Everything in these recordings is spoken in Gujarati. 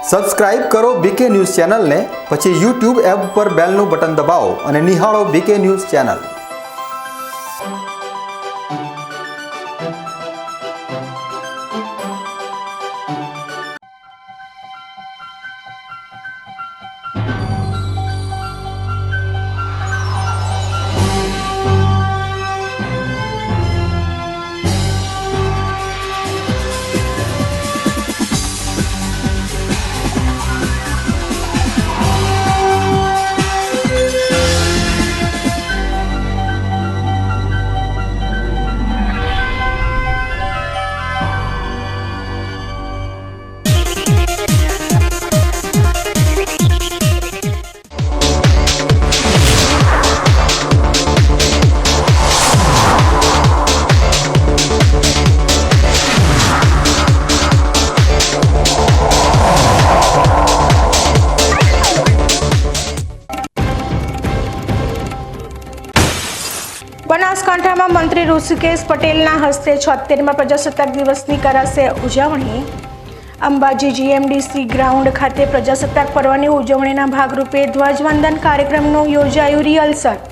સબસ્ક્રાઇબ કરો બીકે ન્યૂઝ ચેનલને, પછી YouTube એપ પર બેલનું બટન દબાવો અને નિહાળો બીકે ન્યૂઝ ચેનલ। બનાસકાંઠામાં મંત્રી ઋષિકેશ પટેલના હસ્તે 76મા પ્રજાસત્તાક દિવસની કરાશે ઉજવણી। અંબાજી જીએમડીસી ગ્રાઉન્ડ ખાતે પ્રજાસત્તાક પર્વની ઉજવણીના ભાગરૂપે ધ્વજવંદન કાર્યક્રમનું યોજાયું રિહર્સલ।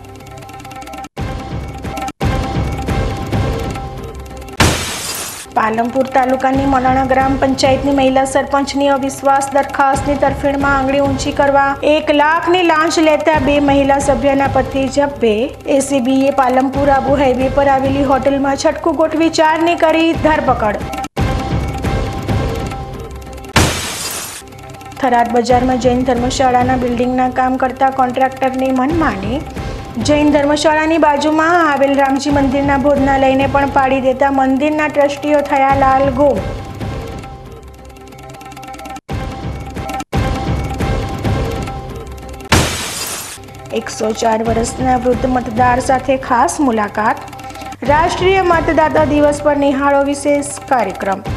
પાલનપુર તાલુકાની મલાણા ગ્રામ પંચાયતની મહિલા સરપંચની અવિશ્વાસ દરખાસ્તની તરફેણમાં આંગળી ઊંચી કરવા 1 લાખની લાંચ લેતા 2 મહિલા સભ્યના પતિ ઝબ્બે। એસીબીએ પાલનપુર આબુ હાઈવે પર આવેલી હોટલમાં છટકું ગોઠવી 4ની કરી ધરપકડ। થરાદ બજારમાં જૈન ધર્મશાળાના બિલ્ડિંગના કામ કરતા કોન્ટ્રાક્ટરની મનમાની। જૈન ધર્મશાળાની બાજુમાં આવેલ રામજી મંદિરના ભોજનાલયને પણ પાડી દેતા મંદિરના ટ્રસ્ટીઓ થયા લાલ ગુમ। $104 વર્ષના વૃદ્ધ મતદાર સાથે ખાસ મુલાકાત। રાષ્ટ્રીય મતદાતા દિવસ પર નિહાળો વિશેષ કાર્યક્રમ।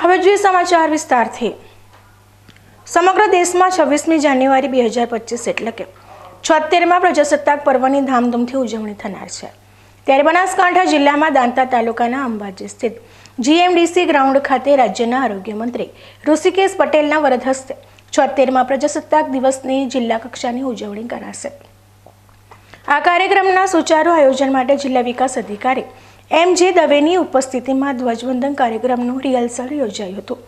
હવે જોઈએ સમાચાર વિસ્તારથી। સમગ્ર દેશમાં 26મી જાન્યુઆરી 2025 એટલે કે 76મા પ્રજાસત્તાક પર્વની ધામધૂમથી ઉજવણી થનાર છે। ત્યારે બનાસકાંઠા જિલ્લામાં દાંતા તાલુકાના અંબાજી સ્થિત જીએમડીસી ગ્રાઉન્ડ ખાતે રાજ્યના આરોગ્ય મંત્રી ઋષિકેશ પટેલના વરદ હસ્તે 76મા પ્રજાસત્તાક દિવસની જિલ્લા કક્ષાની ઉજવણી કરાશે। આ કાર્યક્રમના સુચારુ આયોજન માટે જિલ્લા વિકાસ અધિકારી MJ દવેની ઉપસ્થિતિમાં ધ્વજવંદન કાર્યક્રમનું રિહર્સલ યોજાયું હતું।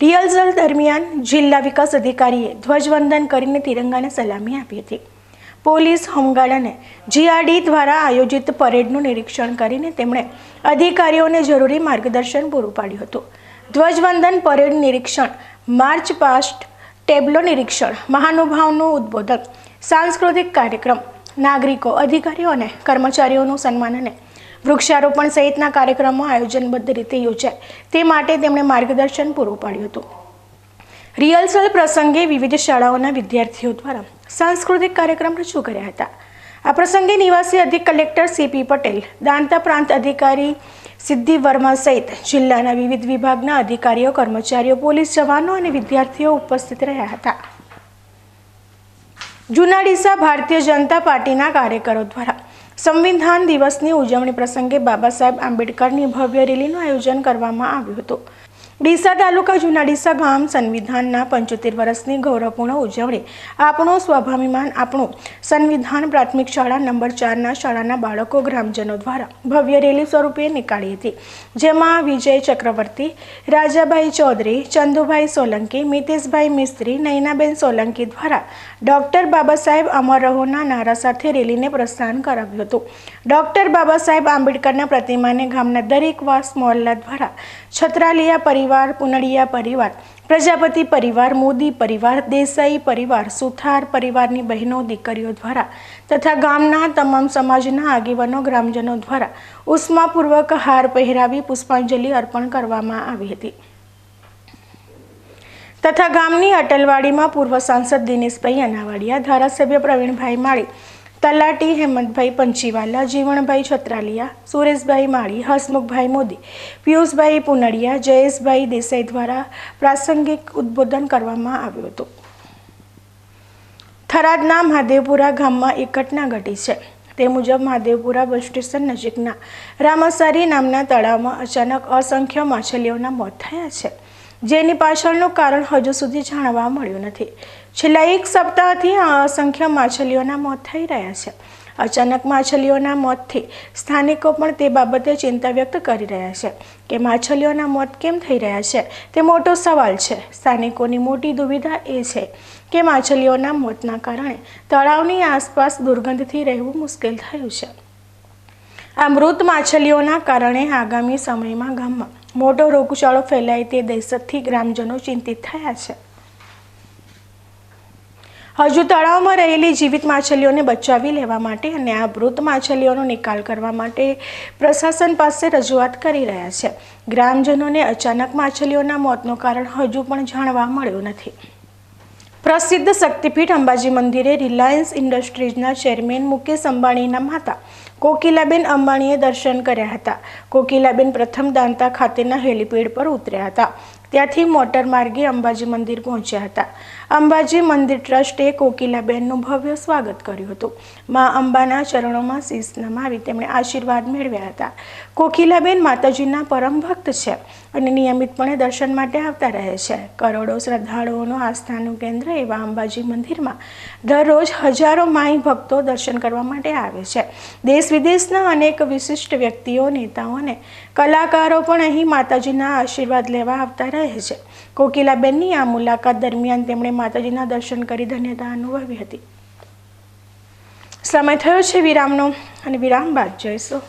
રિહર્સલ દરમિયાન જિલ્લા વિકાસ અધિકારીએ ધ્વજવંદન કરીને તિરંગાને સલામી આપી હતી। પોલીસ, હોમગાર્ડ અને GRD દ્વારા આયોજિત પરેડનું નિરીક્ષણ કરીને તેમણે અધિકારીઓને જરૂરી માર્ગદર્શન પૂરું પાડ્યું હતું। ધ્વજવંદન, પરેડ નિરીક્ષણ, માર્ચ પાસ્ટ, ટેબ્લો નિરીક્ષણ, મહાનુભાવનું ઉદ્બોધન, સાંસ્કૃતિક કાર્યક્રમ, નાગરિકો, અધિકારીઓ અને કર્મચારીઓનું સન્માન અને વૃક્ષારોપણ સહિતના કાર્યક્રમો આયોજનબદ્ધ રીતે યોજાય તે માટે તેમણે માર્ગદર્શન પૂરું પાડ્યું હતું। રિહર્સલ પ્રસંગે વિવિધ શાળાઓના વિદ્યાર્થીઓ દ્વારા સાંસ્કૃતિક કાર્યક્રમ રજૂ કર્યા હતા। આ પ્રસંગે નિવાસી અધિક કલેક્ટર CP પટેલ, દાંતા પ્રાંત અધિકારી સિદ્ધિ વર્મા સહિત જિલ્લાના વિવિધ વિભાગના અધિકારીઓ, કર્મચારીઓ, પોલીસ જવાનો અને વિદ્યાર્થીઓ ઉપસ્થિત રહ્યા હતા। જૂના ડીસા ભારતીય જનતા પાર્ટીના કાર્યકરો દ્વારા સંવિધાન દિવસની ઉજવણી પ્રસંગે બાબા સાહેબ આંબેડકરની ભવ્ય રેલીનું આયોજન કરવામાં આવ્યું હતું। ડીસા તાલુકા જૂના ડીસા ગામ સંવિધાનના 75 વર્ષની ગૌરવપૂર્ણ ઉજવણી આપણું સ્વાભિમાન આપણું સંવિધાન પ્રાથમિક શાળા નંબર 4ના શાળાના બાળકો, ગ્રામજનો દ્વારા ભવ્ય રેલી સ્વરૂપે નીકાળી હતી। જેમાં વિજય ચક્રવર્તી, રાજાભાઈ ચૌધરી, ચંદુભાઈ સોલંકી, મિતેશભાઈ મિસ્ત્રી, નૈનાબેન સોલંકી દ્વારા ડોક્ટર બાબા સાહેબ અમર રહોના નારા સાથે રેલીને પ્રસ્થાન કરાવ્યું હતું। ડોક્ટર બાબા સાહેબ આંબેડકરના પ્રતિમાને ગામના દરેક વાસ મહોલ્લા દ્વારા છત્રાલિયા પરિવાર, પુનડિયા પરિવાર, પ્રજાપતિ પરિવાર, મોદી પરિવાર, દેસાઈ પરિવાર, સુથાર પરિવારની બહેનો, દીકરીઓ દ્વારા તથા ગામના તમામ સમાજના આગેવાનો, ગ્રામજનો દ્વારા ઉષ્માપૂર્વક હાર પહેરાવી પુષ્પાંજલિ અર્પણ કરવામાં આવી હતી। તથા ગામની અટલવાડીમાં પૂર્વ સાંસદ દિનેશભાઈ અનાવાડિયા, ધારાસભ્ય પ્રવીણભાઈ માળી, તલાટી હેમંતભાઈ પંચીવાલા, જીવણભાઈ છત્રાલિયા, સુરેશભાઈ માળી, હસમુખભાઈ મોદી, પિયુષભાઈ પુનડિયા, જયેશભાઈ દેસાઈ દ્વારા પ્રાસંગિક ઉદ્બોધન કરવામાં આવ્યું હતું। થરાદના મહાદેવપુરા ગામમાં એક ઘટના ઘટી છે। તે મુજબ મહાદેવપુરા બસ સ્ટેશન નજીકના રામાસારી નામના તળાવમાં અચાનક અસંખ્ય માછલીઓના મોત થયા છે, જેની પાછળનું કારણ હજુ સુધી જાણવા મળ્યું નથી. છેલ્લા એક સપ્તાહથી આ અસંખ્ય માછલીઓના મોત થઈ રહ્યા છે. અચાનક માછલીઓના મોતથી સ્થાનિકો પણ તે બાબતે ચિંતા વ્યક્ત કરી રહ્યા છે કે માછલીઓના મોત કેમ થઈ રહ્યા છે તે મોટો સવાલ છે. સ્થાનિકોની મોટી દુવિધા એ છે કે માછલીઓના મોતના કારણે તળાવની આસપાસ દુર્ગંધથી રહેવું મુશ્કેલ થયું છે. આ મૃત માછલીઓના કારણે આગામી સમયમાં ગામમાં મોટો રોગચાળો ફેલાય તે દહેશતથી ગ્રામજનો ચિંતિત થયા છે. હજુ તળાવમાં રહેલી જીવિત માછલીઓને બચાવી લેવા માટે અને આ મૃત માછલીઓનો નિકાલ કરવા માટે પ્રશાસન પાસે રજૂઆત કરી રહ્યા છે. ગ્રામજનોને અચાનક માછલીઓના મોતનું કારણ હજુ પણ જાણવા મળ્યું નથી. પ્રસિદ્ધ શક્તિપીઠ અંબાજી મંદિરે રિલાયન્સ ઇન્ડસ્ટ્રીઝના ચેરમેન મુકેશ અંબાણીના માતા કોકિલાબેન અંબાણીએ દર્શન કર્યા હતા. કોકિલાબેન પ્રથમ દાંતા ખાતેના હેલીપેડ પર ઉતર્યા હતા. ત્યાંથી મોટર માર્ગે અંબાજી મંદિર પહોંચ્યા હતા. અંબાજી મંદિર ટ્રસ્ટે કોકિલાબેનનું ભવ્ય સ્વાગત કર્યું હતું. મા અંબાના ચરણોમાં શીશ નમાવી તેમણે આશીર્વાદ મેળવ્યા હતા. કોકિલાબેન માતાજીના પરમ ભક્ત છે અને નિયમિતપણે દર્શન માટે આવતા રહે છે. કરોડો શ્રદ્ધાળુઓનું આસ્થાનું કેન્દ્ર એવા અંબાજી મંદિરમાં દરરોજ હજારો માઈ ભક્તો દર્શન કરવા માટે આવે છે. દેશ વિદેશના અનેક વિશિષ્ટ વ્યક્તિઓ, નેતાઓ અને કલાકારો પણ અહીં માતાજીના આશીર્વાદ લેવા આવતા રહે છે. કોકિલાબેનની આ મુલાકાત દરમિયાન તેમણે માતાજીના દર્શન કરી ધન્યતા અનુભવી હતી. સમય થયો છે વિરામનો અને વિરામ બાદ જોઈશું.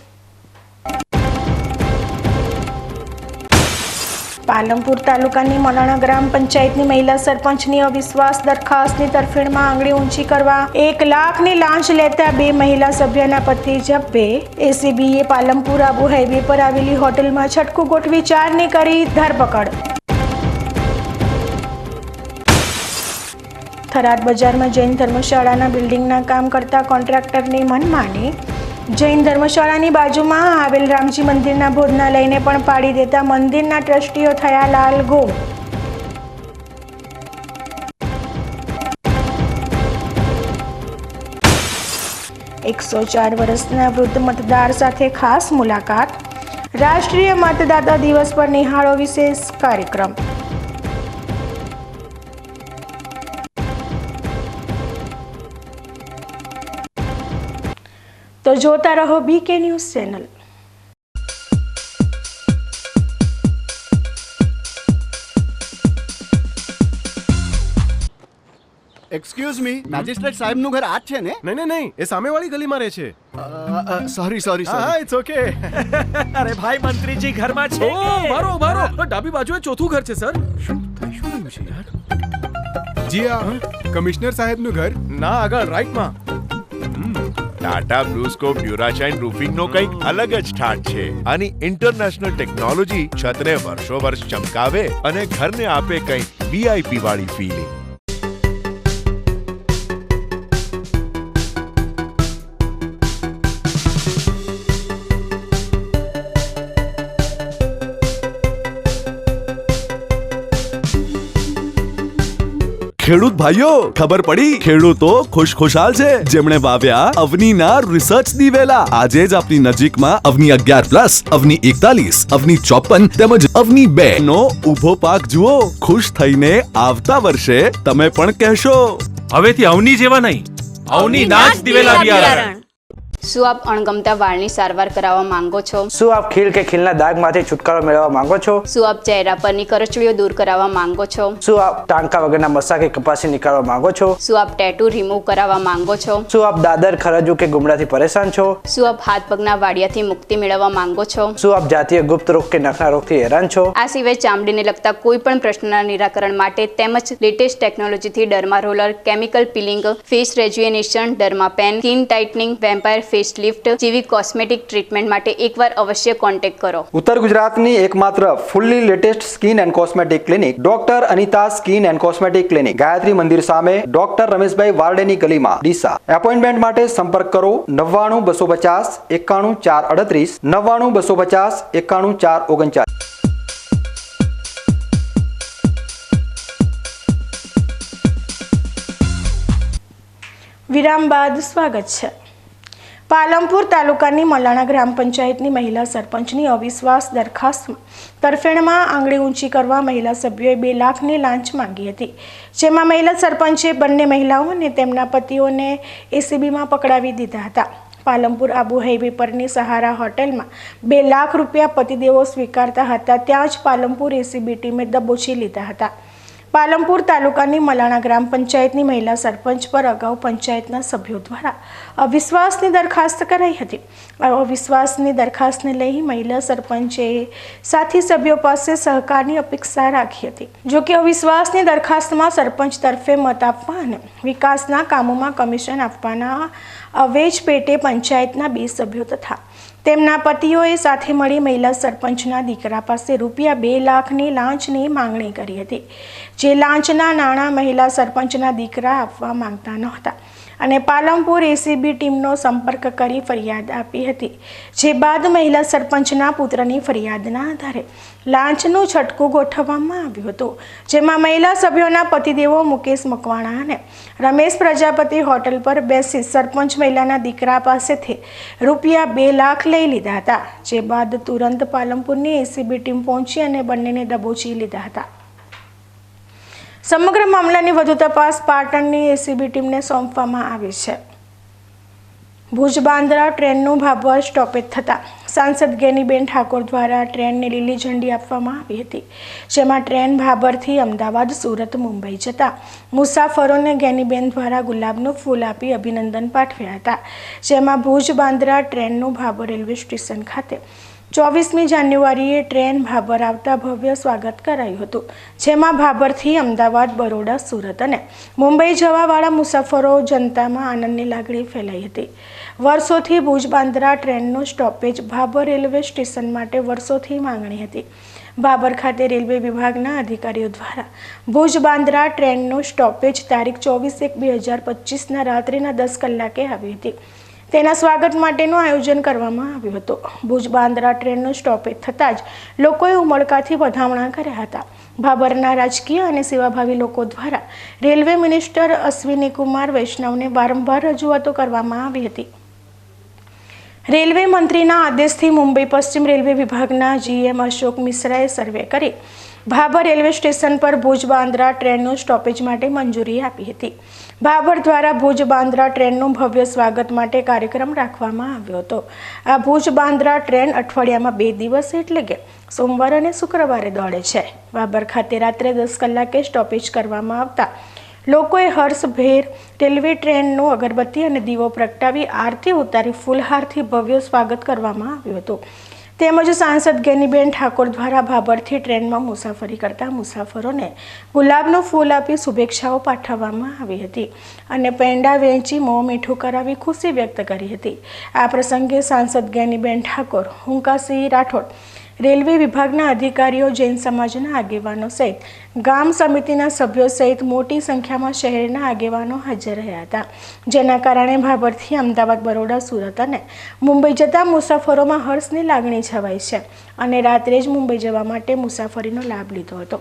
પાલનપુર તાલુકાની મનાણા ગ્રામ પંચાયતની મહિલા સરપંચની અવિશ્વાસ દરખાસ્તની તરફેણમાં આંગળી ઊંચી કરવા 1 લાખની લાંચ લેતા 2 મહિલા સભ્યના પતિ ઝબ્બે. એસીબીએ પાલનપુર આબુ હાઈવે પર આવેલી હોટલમાં છટકું ગોઠવી 4ની કરી ધરપકડ. થરાદ બજારમાં જૈન ધર્મશાળાના બિલ્ડિંગના કામ કરતા કોન્ટ્રાક્ટરની મનમાની. જૈન ધર્મશાળાની બાજુમાં આવેલ રામજી મંદિરના ભોજનાલયને પણ પાડી દેતા મંદિરના ટ્રસ્ટીઓ થયા લાલ ગુમ. $104 વર્ષના વૃદ્ધ મતદાર સાથે ખાસ મુલાકાત. રાષ્ટ્રીય મતદાતા દિવસ પર નિહાળો વિશેષ કાર્યક્રમ. તો જોતા રહો BK news channel. Excuse me, magistrate સાહેબનું ઘર આ જ છે ને? નહીં, એ સામેવાળી ગલીમાં રહે છે. સોરી હા, ઇટ્સ ઓકે. અરે ભાઈ, મંત્રીજી ઘરમાં છે. ઓ મારો ડાબી બાજુએ ચોથું ઘર છે સર. શું થયું છે યાર? જી હા, કમિશનર સાહેબનું ઘર. ના, આગળ રાઈટમાં. ટાટા બ્લુસ્કોપ ડ્યુરાશાઇન રૂફિંગનો કંઈક અલગ જ ઠાઠ છે. આની ઇન્ટરનેશનલ ટેકનોલોજી છતને વર્ષો વર્ષ ચમકાવે અને ઘરને આપે કંઈક વીઆઈપી વાળી ફીલિંગ. ખેડૂત ભાઈઓ, ખબર પડી? ખેડૂતો ખુશખુશાલ છે જેમણે વાવ્યા અવનીના રિસર્ચ દિવેલા. આજે જ આપની નજીકમાં અવની 11+, અવની 41, અવની 54 તેમજ અવની 2 નો ઊભો પાક જુઓ. ખુશ થઈને આવતા વર્ષે તમે પણ કહેશો, હવેથી અવની જેવા નહીં, અવની ના જ દિવેલા બિયારણ. શું આપ અણગમતા વાળની સારવાર કરાવવા માંગો છો? શું આપ ખીલ કે ખીલના દાગમાંથી છુટકારો મેળવવા માંગો છો? શું આપ ચહેરા પરની કરચલીઓ દૂર કરાવવા માંગો છો? શું આપ ટાંકા વગરના મસા કે કપાસી નીકાળવા માંગો છો? શું આપ ટેટુ રિમૂવ કરાવવા માંગો છો? શું આપ દાદર, ખરજુ કે ગુમડાથી પરેશાન છો? શું આપ હાથ પગના વાડિયાથી મુક્તિ મેળવવા માંગો છો? શું આપ જાતીય ગુપ્ત રોગ કે નખના રોગથી હેરાન છો? આ સિવાય ચામડીને લગતા કોઈ પણ પ્રશ્નના નિરાકરણ માટે તેમજ લેટેસ્ટ ટેકનોલોજીથી derma roller, chemical peeling, face rejuvenation, derma pen, skin tightening, vampire face lift જેવી કોસ્મેટિક ટ્રીટમેન્ટ માટે એકવાર અવશ્ય કોન્ટેક્ટ કરો. ઉત્તર ગુજરાતની એકમાત્ર fully latest skin and cosmetic clinic doctor Anita skin and cosmetic clinic, Gayatri Mandir સામે, ડોક્ટર રમેશભાઈ વારડેની ગલીમાં, ડીસા. એપોઇન્ટમેન્ટ માટે સંપર્ક કરો 99 250 91 438, 99 250 91 439. વિરામ બાદ સ્વાગત છે. પાલનપુર તાલુકાની મલાણા ગ્રામ પંચાયતની મહિલા સરપંચની અવિશ્વાસ દરખાસ્તમાં તરફેણમાં આંગળી ઊંચી કરવા મહિલા સભ્યોએ 2 લાખની લાંચ માંગી હતી, જેમાં મહિલા સરપંચે બંને મહિલાઓ અને તેમના પતિઓને એસીબીમાં પકડાવી દીધા હતા. પાલનપુર આબુ હાઈવે પરની સહારા હોટેલમાં 2 લાખ રૂપિયા પતિદેવો સ્વીકારતા હતા, ત્યાં જ પાલનપુર એસીબી ટીમે દબોચી લીધા હતા. પાલનપુર તાલુકાની મલાણા ગ્રામ પંચાયતની મહિલા સરપંચ પર અગાઉ પંચાયતના સભ્યો દ્વારા અવિશ્વાસની દરખાસ્ત કરાઈ હતી. આ અવિશ્વાસની દરખાસ્તને લઈ મહિલા સરપંચે સાથી સભ્યો પાસે સહકારની અપેક્ષા રાખી હતી. જોકે અવિશ્વાસની દરખાસ્તમાં સરપંચ તરફે મત આપવા અને વિકાસના કામોમાં કમિશન આપવાના અવેજ પેટે પંચાયતના 2 સભ્યો તથા તેમના પતિઓએ સાથે મળી મહિલા સરપંચના દીકરા પાસે રૂપિયા 2 લાખની લાંચની માંગણી કરી હતી. જે લાંચના નાણાં મહિલા સરપંચના દીકરા આપવા માંગતા નહોતા અને પાલનપુર એસીબી ટીમનો સંપર્ક કરી ફરિયાદ આપી હતી. જે બાદ મહિલા સરપંચના પુત્રની ફરિયાદના આધારે લાંચનું છટકું ગોઠવવામાં આવ્યું હતું, જેમાં મહિલા સભ્યોના પતિદેવો મુકેશ મકવાણા અને રમેશ પ્રજાપતિ હોટલ પર બેસી સરપંચ મહિલાના દીકરા પાસેથી રૂપિયા 2 લાખ લઈ લીધા હતા. જે બાદ તુરંત પાલનપુરની એસીબી ટીમ પહોંચી અને બંનેને દબોચી લીધા હતા. સમગ્ર મામલાની વધુ તપાસ પાટણની એસીબી ટીમને સોંપવામાં આવી છે. ભુજ બાંદ્રા ટ્રેનનું ભાભર સ્ટોપેજ થતાં સાંસદ ગેનીબેન ઠાકોર દ્વારા ટ્રેનને લીલી ઝંડી આપવામાં આવી હતી, જેમાં ટ્રેન ભાભરથી અમદાવાદ, સુરત, મુંબઈ જતા મુસાફરોને ગેનીબેન દ્વારા ગુલાબનું ફૂલ આપી અભિનંદન પાઠવ્યા હતા. જેમાં ભુજ બાંદ્રા ટ્રેનનું ભાભર રેલવે સ્ટેશન ખાતે 24મી જાન્યુઆરીએ ટ્રેન ભાભર આવતા ભવ્ય સ્વાગત કરાયું હતું, જેમાં ભાભરથી અમદાવાદ, બરોડા, સુરત અને મુંબઈ જવાવાળા મુસાફરો જનતામાં આનંદની લાગણી ફેલાઈ હતી. વર્ષોથી ભુજ બાંદ્રા ટ્રેનનું સ્ટોપેજ ભાભર રેલવે સ્ટેશન માટે વર્ષોથી માંગણી હતી. ભાભર ખાતે રેલવે વિભાગના અધિકારીઓ દ્વારા ભુજ બાંદ્રા ટ્રેનનું સ્ટોપેજ તારીખ 24/1/2025ના રાત્રિના 10 કલાકે આવી હતી. તેના સ્વાગત માટેનું આયોજન કરવામાં આવ્યું હતું. ભુજ બાંદ્રા ટ્રેનનું સ્ટોપેજ થતાં જ લોકોએ ઉમળકાથી વધામણા કર્યા હતા. ભાભરના રાજકીય અને સેવાભાવી લોકો દ્વારા રેલવે મિનિસ્ટર અશ્વિની કુમાર વૈષ્ણવને વારંવાર રજૂઆતો કરવામાં આવી હતી. રેલવે મંત્રીના આદેશથી મુંબઈ પશ્ચિમ રેલવે વિભાગના GM અશોક મિશ્રાએ સર્વે કરી ભાભર રેલવે સ્ટેશન પર ભુજ બાંદ્રા ટ્રેનનું સ્ટોપેજ માટે મંજૂરી આપી હતી. ભાભર દ્વારા ભુજ બાંદ્રા ટ્રેનનું ભવ્ય સ્વાગત માટે કાર્યક્રમ રાખવામાં આવ્યો હતો. આ ભુજ બાંદ્રા ટ્રેન અઠવાડિયામાં 2 દિવસ એટલે કે સોમવાર અને શુક્રવારે દોડે છે. ભાભર ખાતે રાત્રે 10 કલાકે સ્ટોપેજ કરવામાં આવતા લોકોએ હર્ષભેર રેલવે ટ્રેનનું અગરબત્તી અને દીવો પ્રગટાવી આરતી ઉતારી ફૂલહારથી ભવ્ય સ્વાગત કરવામાં આવ્યું હતું. તેમજ સાંસદ ગેનીબેન ઠાકોર દ્વારા ભાભરથી ટ્રેનમાં મુસાફરી કરતા મુસાફરોને ગુલાબનું ફૂલ આપી શુભેચ્છાઓ પાઠવવામાં આવી હતી અને પેંડા વેચી મોં મીઠું કરાવી ખુશી વ્યક્ત કરી હતી. આ પ્રસંગે સાંસદ ગેનીબેન ઠાકોર, હુંકાસિંહ રાઠોડ, રેલવે વિભાગના અધિકારીઓ, જૈન સમાજના આગેવાનો સહિત ગામ સમિતિના સભ્યો સહિત મોટી સંખ્યામાં શહેરના આગેવાનો હાજર રહ્યા હતા, જેના કારણે ભાભરથી અમદાવાદ, બરોડા, સુરત અને મુંબઈ જતા મુસાફરોમાં હર્ષની લાગણી છવાઈ છે અને રાત્રે જ મુંબઈ જવા માટે મુસાફરીનો લાભ લીધો હતો.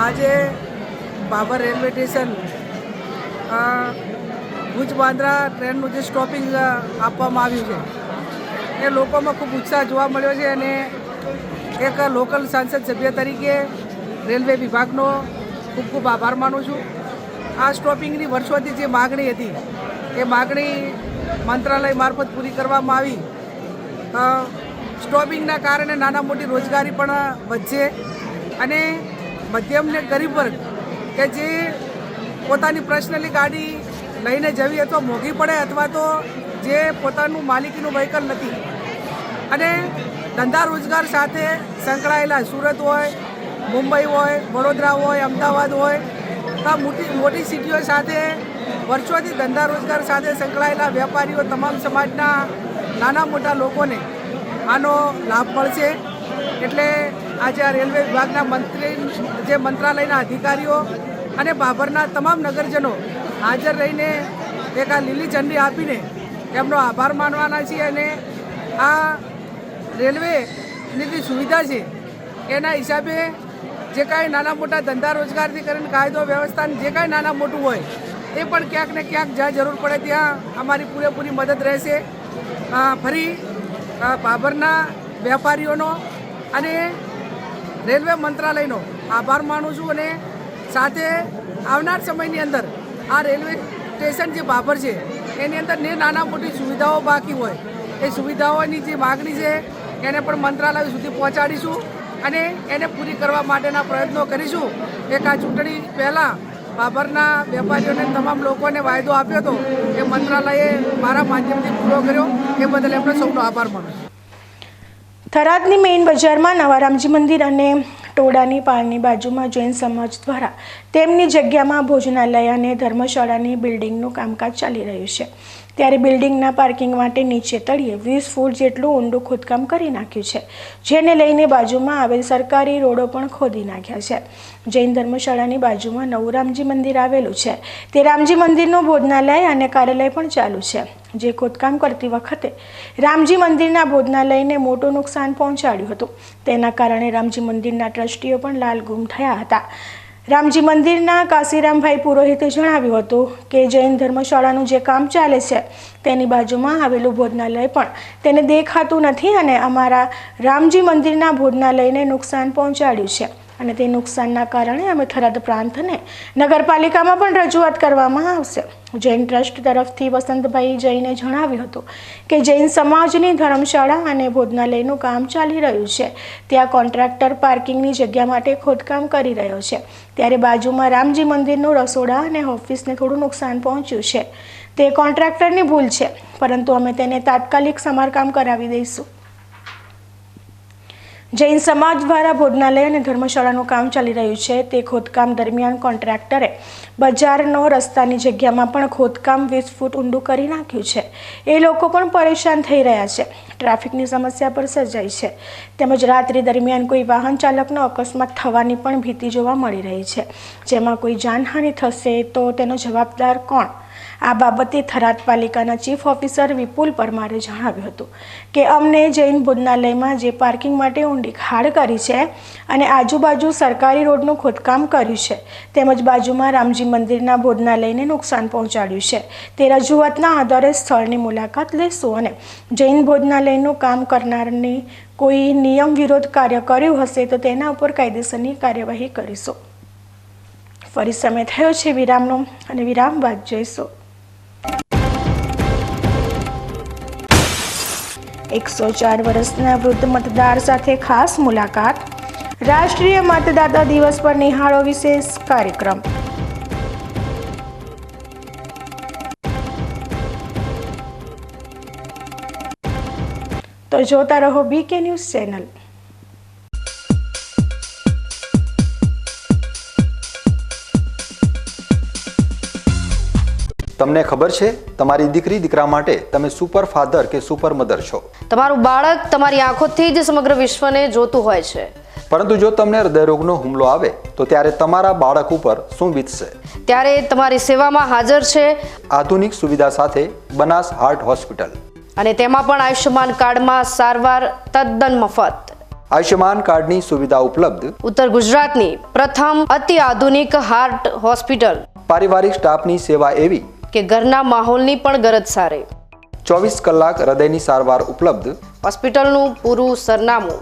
આજે ભાભર રેલવે સ્ટેશન ભુજ બાંદ્રા ટ્રેનનું જે સ્ટોપિંગ આપવામાં આવ્યું છે એ લોકોમાં ખૂબ ઉત્સાહ જોવા મળ્યો છે અને એક લોકલ સાંસદ સભ્ય તરીકે રેલવે વિભાગનો ખૂબ ખૂબ આભાર માનું છું. આ સ્ટોપિંગની વર્ષોથી જે માગણી હતી એ માગણી મંત્રાલય મારફત પૂરી કરવામાં આવી. સ્ટોપિંગના કારણે નાના મોટી રોજગારી પણ વધશે અને મધ્યમ ને ગરીબ વર્ગ કે જે પોતાની પર્સનલી ગાડી લઈને જવી અથવા મોંઘી પડે અથવા તો જે પોતાનું માલિકીનું વ્હીકલ નથી અને ધંધા રોજગાર સાથે સંકળાયેલા સુરત હોય, મુંબઈ હોય, વડોદરા હોય, અમદાવાદ હોય, આ મોટી સિટીઓ સાથે વર્ષોથી ધંધા રોજગાર સાથે સંકળાયેલા વેપારીઓ, તમામ સમાજના નાના મોટા લોકોને આનો લાભ મળશે. એટલે આજે આ રેલવે વિભાગના મંત્રી, જે મંત્રાલયના અધિકારીઓ અને ભાભરના તમામ નગરજનો હાજર રહીને એક આ લીલી ઝંડી આપીને એમનો આભાર માનવાના છીએ અને આ રેલવેની જે સુવિધા છે એના હિસાબે જે કાંઈ નાના મોટા ધંધા રોજગારથી કરીને કાયદો વ્યવસ્થા જે કાંઈ નાના મોટું હોય એ પણ ક્યાંક ને ક્યાંક જ્યાં જરૂર પડે ત્યાં અમારી પૂરેપૂરી મદદ રહેશે. ફરી ભાભરના વેપારીઓનો અને રેલવે મંત્રાલયનો આભાર માનું છું અને સાથે આવનાર સમયની અંદર આ રેલવે સ્ટેશન જે ભાભર છે એની અંદર નાના મોટી સુવિધાઓ બાકી હોય એ સુવિધાઓની જે માગણી છે એને પણ મંત્રાલય સુધી પહોંચાડીશું અને એને પૂરી કરવા માટેના પ્રયત્નો કરીશું. એક આ ચૂંટણી પહેલાં ભાભરના વેપારીઓને તમામ લોકોને વાયદો આપ્યો હતો એ મંત્રાલયે મારા માધ્યમથી પૂરો કર્યો. એ બદલ એમનો સૌનો આભાર માનું છું. થરાદની મેઇન બજારમાં નવા રામજી મંદિર અને ટોડાની પાળની બાજુમાં જૈન સમાજ દ્વારા તેમની જગ્યામાં ભોજનાલય અને ધર્મશાળાની બિલ્ડિંગનું કામકાજ ચાલી રહ્યું છે. ત્યારે બિલ્ડિંગના પાર્કિંગ માટે નીચે તળિયે 20 ફૂટ જેટલું ઊંડું ખોદકામ કરી નાખ્યું છે, જેને લઈને બાજુમાં આવેલ સરકારી રોડો પણ ખોદી નાખ્યા છે. જૈન ધર્મશાળાની બાજુમાં નવું રામજી મંદિર આવેલું છે. તે રામજી મંદિરનું ભોજનાલય અને કાર્યાલય પણ ચાલુ છે. જે ખોદકામ કરતી વખતે રામજી મંદિરના ભોજનાલયને મોટું નુકસાન પહોંચાડ્યું હતું. તેના કારણે રામજી મંદિરના ટ્રસ્ટીઓ પણ લાલગુમ થયા હતા. રામજી મંદિરના કાશીરામભાઈ પુરોહિતે જણાવ્યું હતું કે જૈન ધર્મશાળાનું જે કામ ચાલે છે તેની બાજુમાં આવેલું ભોજનાલય પણ તેને દેખાતું નથી અને અમારા રામજી મંદિરના ભોજનાલયને નુકસાન પહોંચાડ્યું છે અને તે નુકસાનના કારણે અમે થરાદ પ્રાંત અને નગરપાલિકામાં પણ રજૂઆત કરવામાં આવશે. જૈન ટ્રસ્ટ તરફથી વસંતભાઈ જૈને જણાવ્યું હતું કે જૈન સમાજની ધર્મશાળા અને ભોજનાલયનું કામ ચાલી રહ્યું છે. ત્યાં કોન્ટ્રાક્ટર પાર્કિંગની જગ્યા માટે ખોદકામ કરી રહ્યો છે. ત્યારે બાજુમાં રામજી મંદિરનું રસોડા અને ઓફિસને થોડું નુકસાન પહોંચ્યું છે. તે કોન્ટ્રાક્ટરની ભૂલ છે, પરંતુ અમે તેને તાત્કાલિક સમારકામ કરાવી દઈશું. જૈન સમાજ દ્વારા ભોજનાલય અને ધર્મશાળાનું કામ ચાલી રહ્યું છે. તે ખોદકામ દરમિયાન કોન્ટ્રાક્ટરે બજારનો રસ્તાની જગ્યામાં પણ ખોદકામ 20 ફૂટ ઊંડું કરી નાખ્યું છે. એ લોકો પણ પરેશાન થઈ રહ્યા છે. ટ્રાફિકની સમસ્યા પર સર્જાઈ છે. તેમજ રાત્રિ દરમિયાન કોઈ વાહન ચાલકનો અકસ્માત થવાની પણ ભીતિ જોવા મળી રહી છે. જેમાં કોઈ જાનહાનિ થશે તો તેનો જવાબદાર કોણ? આ બાબતે થરાદ પાલિકાના ચીફ ઓફિસર વિપુલ પરમારે જણાવ્યું હતું કે અમને જૈન ભોજનાલયમાં જે પાર્કિંગ માટે ઊંડી ખાડ કરી છે અને આજુબાજુ સરકારી રોડનું ખોદકામ કર્યું છે, તેમજ બાજુમાં રામજી મંદિરના ભોજનાલયને નુકસાન પહોંચાડ્યું છે. તે રજૂઆતના આધારે સ્થળની મુલાકાત લેશું અને જૈન ભોજનાલયનું કામ કરનારની કોઈ નિયમ વિરોધ કાર્ય કર્યું હશે તો તેના ઉપર કાયદેસરની કાર્યવાહી કરીશું. ફરી સમય થયો છે વિરામનો અને વિરામ બાદ જોઈશું. 104 વર્ષના વૃદ્ધ મતદાર સાથે ખાસ મુલાકાત. રાષ્ટ્રીય મતદાતા દિવસ પર નિહાળો વિશેષ કાર્યક્રમ. તો જોતા રહો બીકે ન્યૂઝ ચેનલ. તમને ખબર છે તમારી દીકરી દીકરા માટે તમે સુપર ફાધર કે સુપર મધર છો. તમારું બાળક તમારી આંખોથી જ સમગ્ર વિશ્વને જોતું હોય છે. પરંતુ જો તમને હૃદયરોગનો હુમલો આવે તો ત્યારે તમારા બાળક ઉપર શું વીતશે? ત્યારે તમારી સેવામાં હાજર છે આધુનિક સુવિધા સાથે બનાસ હાર્ટ હોસ્પિટલ, અને તેમાં પણ આયુષ્યમાન કાર્ડમાં સારવાર તદ્દન મફત. આયુષ્યમાન કાર્ડની સુવિધા ઉપલબ્ધ. ઉત્તર ગુજરાતની પ્રથમ અતિ આધુનિક હાર્ટ હોસ્પિટલ. પારિવારિક સ્ટાફની સેવા એવી કે ઘરના માહોલની પણ ગરજ સારે. 24 કલાક હૃદયની સારવાર ઉપલબ્ધ. હોસ્પિટલનું પૂરું સરનામું.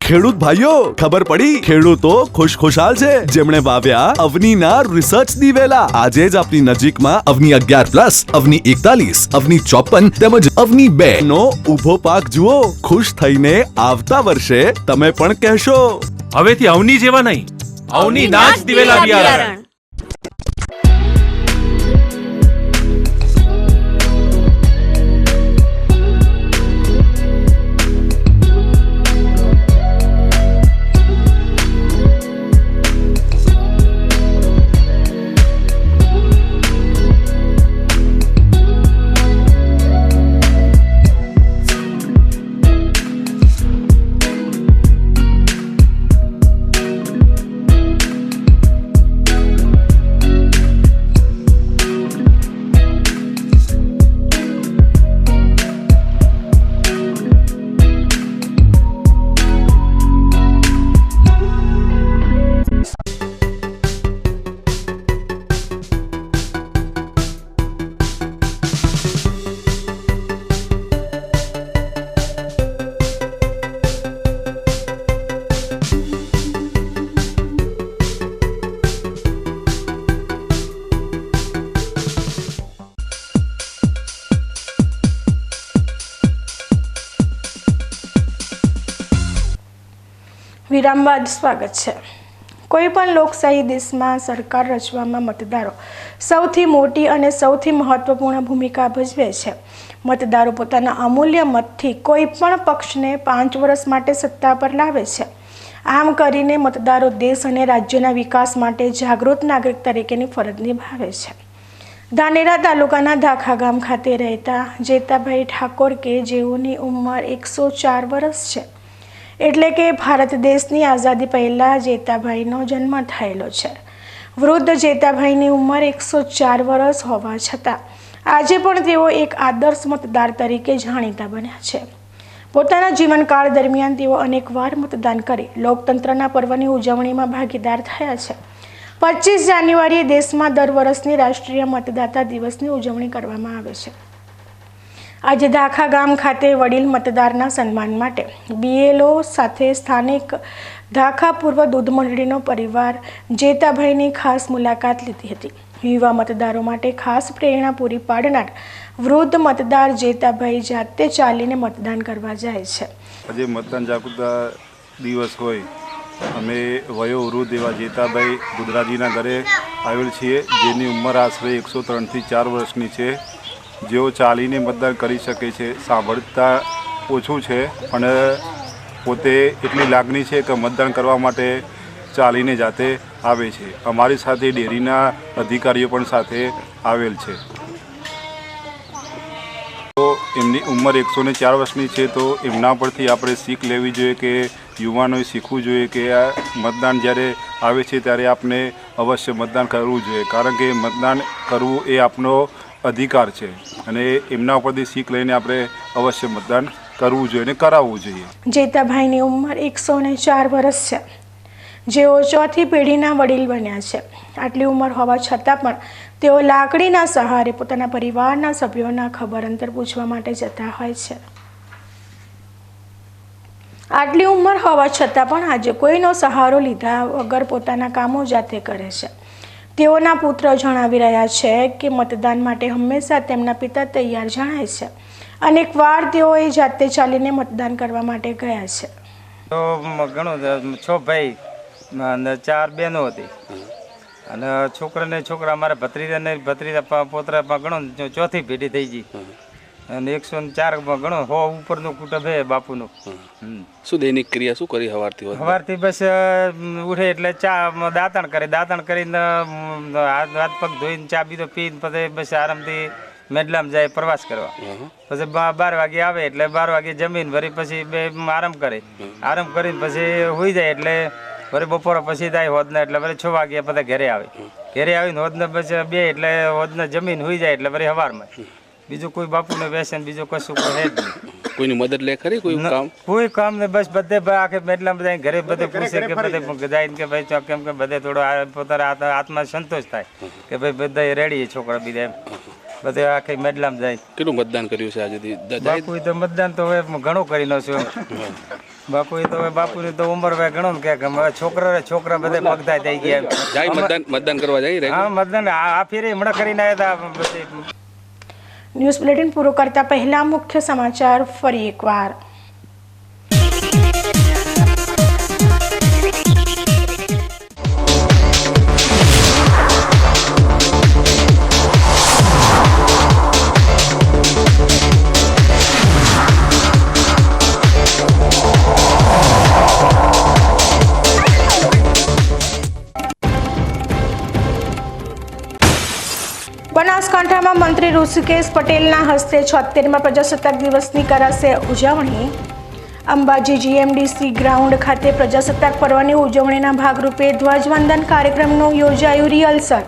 ખેડૂત ભાઈઓ, ખબર પડી? ખેડૂતો ખુશખુશાલ છે જેમણે વાવ્યા અવનીના રિસર્ચ દિવેલા. આજે જ આપની નજીકમાં અવની 11+, અવની 41, અવની 54 તેમજ અવની 2 નો ઊભો પાક જુઓ. ખુશ થઈને આવતા વર્ષે તમે પણ કહેશો, હવેથી અવની જેવા નહીં, અવની ના જ દિવેલા બિયારણ. વિરામ બાદ સ્વાગત છે. કોઈ પણ લોકશાહી દેશમાં સરકાર રચવામાં મતદારો સૌથી મોટી અને સૌથી મહત્વપૂર્ણ ભૂમિકા ભજવે છે. મતદારો પોતાના અમૂલ્ય મતથી કોઈ પણ પક્ષને 5 વર્ષ માટે સત્તા પર લાવે છે. આમ કરીને મતદારો દેશ અને રાજ્યના વિકાસ માટે જાગૃત નાગરિક તરીકેની ફરજ નિભાવે છે. ધાનેરા તાલુકાના ધાખા ગામ ખાતે રહેતા જેતાભાઈ ઠાકોર કે જેઓની ઉંમર 104 વર્ષ છે. એટલે કે ભારત દેશની આઝાદી પહેલાં જેતાભાઈનો જન્મ થયેલો છે. વૃદ્ધ જેતાભાઈની ઉંમર 104 વર્ષ હોવા છતાં આજે પણ તેઓ એક આદર્શ મતદાર તરીકે જાણીતા બન્યા છે. પોતાના જીવનકાળ દરમિયાન તેઓ અનેકવાર મતદાન કરી લોકતંત્રના પર્વની ઉજવણીમાં ભાગીદાર થયા છે. 25 જાન્યુઆરીએ દેશમાં દર વર્ષની રાષ્ટ્રીય મતદાતા દિવસની ઉજવણી કરવામાં આવે છે. આજે ધાખા ગામ ખાતે વડીલ મતદારના સન્માન માટે BLO સાથે સ્થાનિક ધાખા પૂર્વ દૂધ મંડળીનો પરિવાર જેતાભાઈની ખાસ મુલાકાત લીધી હતી. યુવા મતદારો માટે ખાસ પ્રેરણા પૂરી પાડનાર વૃદ્ધ મતદાર જેતાભાઈ જાતે ચાલીને મતદાન કરવા જાય છે. આજે મતદાન જાગૃતતા દિવસ હોય અમે વયોવૃદ્ધ એવા જેતાભાઈ ગુદરાજીના ઘરે આવેલ છીએ, જેની ઉંમર આશરે 103 થી 4 વર્ષની છે. જેઓ ચાલીને મતદાન કરી શકે છે. સાંભળતા ઓછું છે પણ પોતે એટલી લાગણી છે કે મતદાન કરવા માટે ચાલીને જાતે આવે છે. અમારી સાથે ડેરીના અધિકારીઓ પણ સાથે આવેલ છે. તો એમની ઉંમર 104 વર્ષની છે, તો એમના પરથી આપણે શીખ લેવી જોઈએ કે યુવાનોએ શીખવું જોઈએ કે આ મતદાન જ્યારે આવે છે ત્યારે આપણે અવશ્ય મતદાન કરવું જોઈએ, કારણ કે મતદાન કરવું એ આપણો અધિકાર છે અને એમના ઉપરથી શીખ લઈને આપણે અવશ્ય મતદાન કરવું જોઈએ અને કરાવવું જોઈએ. જેતાભાઈની ઉંમર 104 વર્ષ છે, જેઓ ચોથી પેઢીના વડીલ બન્યા છે. આટલી ઉંમર હોવા છતાં પણ તેઓ લાકડીના સહારે પોતાના પરિવારના સભ્યોના ખબર અંતર પૂછવા માટે જતા હોય છે. આટલી ઉંમર હોવા છતાં પણ આજે કોઈનો સહારો લીધા વગર પોતાના કામો જાતે કરે છે. તેઓના પુત્ર જણાવી રહ્યા છે કે મતદાન માટે હંમેશા તેમના પિતા તૈયાર જણાય છે. અનેકવાર તેઓએ જાતે ચાલીને મતદાન કરવા માટે ગયા છે. તો ઘણું 6 ભાઈ અને 4 બહેનો હતી અને છોકરા અમારા ભત્રીજા પોતરા ઘણું ચોથી પેઢી થઈ ગઈ અને 104 ઘણો 100 ઉપરનું કુટુંબ હે બાપુનું. શું દૈનિક ક્રિયા શું કરી સવારથી બસ ઉઠે એટલે ચા દાંતણ કરીને હાથ પગ ધોઈને ચા બીજો પીને પછી બસ આરામથી મેડલામ જાય પ્રવાસ કરવા. પછી 12 વાગે આવે એટલે 12 વાગે જમીન વળી પછી આરામ કરીને પછી હોઈ જાય એટલે વળી બપોરે પછી થાય હોદના એટલે વળી 6 વાગે બધા ઘરે આવીને હોદને બસ 2 એટલે હોદને જમીન હોઈ જાય એટલે વળી સવારમાં. બીજું કોઈ બાપુને વ્યસન બીજું કશું કોઈ હે જ નહીં. કોઈની મદદ લે ખરી કોઈ કામ ને બસ બધે આખે એટલા બધા ઘરે બધે પૂછે કે બધે જાય કે ભાઈ કેમ કે બધે થોડો પોતાના આત્મા સંતોષ થાય કે ભાઈ બધા રેડી છોકરા બીજા એમ બધે આખી મેડલામ જાય. કેટલું મતદાન કર્યું છે આજે? બાપુ તો મતદાન તો હવે ઘણું કરી નો છું. બાપુની તો ઉંમર હવે ઘણું કે છોકરા બધે પગતા થઈ ગયા. મતદાન કરવા જાય? હા, મતદાન આ ફેરે હમણાં કરીને આવ્યા હતા. ન્યૂઝ બુલેટિન પૂરું કરતા પહેલા મુખ્ય સમાચાર ફરી એકવાર. બનાસકાંઠામાં મંત્રી ઋષિકેશ પટેલના હસ્તે 76મા પ્રજાસત્તાક દિવસની કરાશે ઉજવણી. અંબાજી GMDC ગ્રાઉન્ડ ખાતે પ્રજાસત્તાક પર્વની ઉજવણીના ભાગરૂપે ધ્વજવંદન કાર્યક્રમનું યોજાયું રિહર્સલ.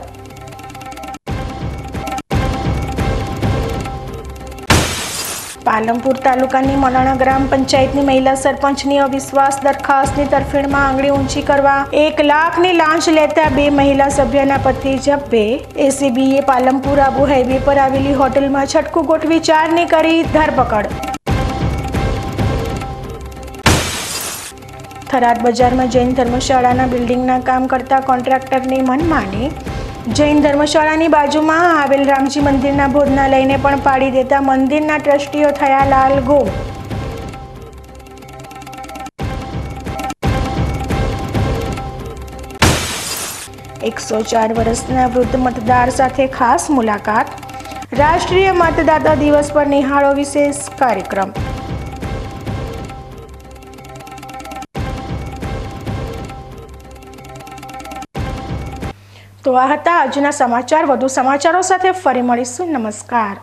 પાલનપુર તાલુકાની મલાણા ગ્રામ પંચાયતની મહિલા સરપંચની અવિશ્વાસ દરખાસ્તની તરફેણમાં આંગળી ઊંચી કરવા 1 લાખની લાંચ લેતા 2 મહિલા સભ્યના પતિ ઝબ્બે. ACBએ પાલનપુર આબુ હાઈવે પર આવેલી હોટલમાં છટકું ગોઠવી 4ની કરી ધરપકડ. થરાદ બજારમાં જૈન ધર્મશાળાના બિલ્ડિંગના કામ કરતા કોન્ટ્રાક્ટરની મનમાની. જૈન ધર્મશાળાની બાજુમાં આવેલ રામજી મંદિરના ભોજનાલયને પણ પાડી દેતા મંદિરના ટ્રસ્ટીઓ થયા લાલઘુમ. 104 વર્ષના વૃદ્ધ મતદાર સાથે ખાસ મુલાકાત. રાષ્ટ્રીય મતદાતા દિવસ પર નિહાળો વિશેષ કાર્યક્રમ. તો આ હતા આજના સમાચાર. વધુ સમાચારો સાથે ફરી મળીશું. નમસ્કાર.